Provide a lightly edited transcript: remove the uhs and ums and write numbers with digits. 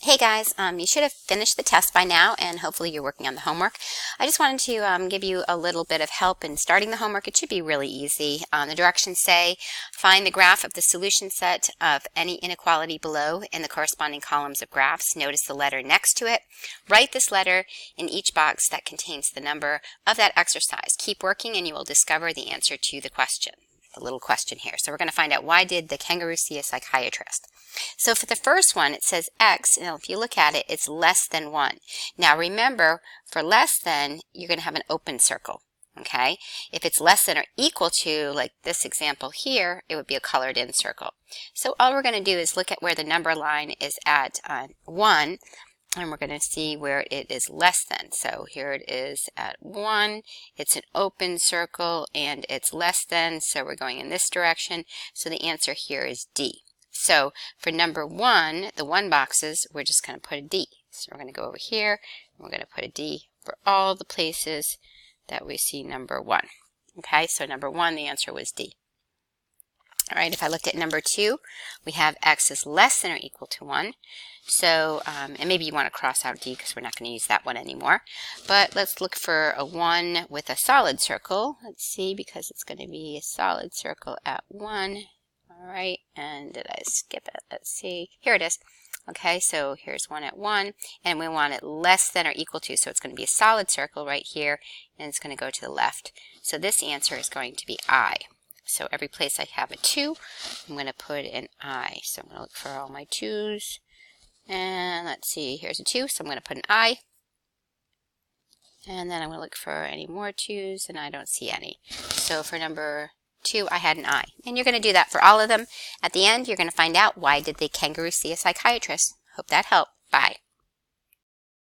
Hey guys, you should have finished the test by now and hopefully you're working on the homework. I just wanted to give you a little bit of help in starting the homework. It should be really easy. The directions say find the graph of the solution set of any inequality below in the corresponding columns of graphs. Notice the letter next to it. Write this letter in each box that contains the number of that exercise. Keep working and you will discover the answer to the question. The little question here. So we're going to find out, why did the kangaroo see a psychiatrist? So for the first one, it says x, and if you look at it, it's less than 1. Now remember, for less than, you're going to have an open circle, okay? If it's less than or equal to, like this example here, it would be a colored in circle. So all we're going to do is look at where the number line is at 1, and we're going to see where it is less than. So here it is at 1. It's an open circle and it's less than, so we're going in this direction. So the answer here is D. So for number 1, the 1 boxes, we're just going to put a D. So we're going to go over here and we're going to put a D for all the places that we see number 1. Okay, so number 1, the answer was D. All right, if I looked at number 2, we have x is less than or equal to 1. So, and maybe you want to cross out D because we're not going to use that one anymore. But let's look for a 1 with a solid circle. Let's see, because it's going to be a solid circle at 1. All right, and did I skip it? Let's see. Here it is. Okay, so here's 1 at 1, and we want it less than or equal to, so it's going to be a solid circle right here, and it's going to go to the left. So this answer is going to be I. So every place I have a 2, I'm going to put an I. So I'm going to look for all my 2's. And let's see, here's a 2, so I'm going to put an I. And then I'm going to look for any more 2's, and I don't see any. So for number 2, I had an I. And you're going to do that for all of them. At the end, you're going to find out, why did the kangaroo see a psychiatrist? Hope that helped. Bye.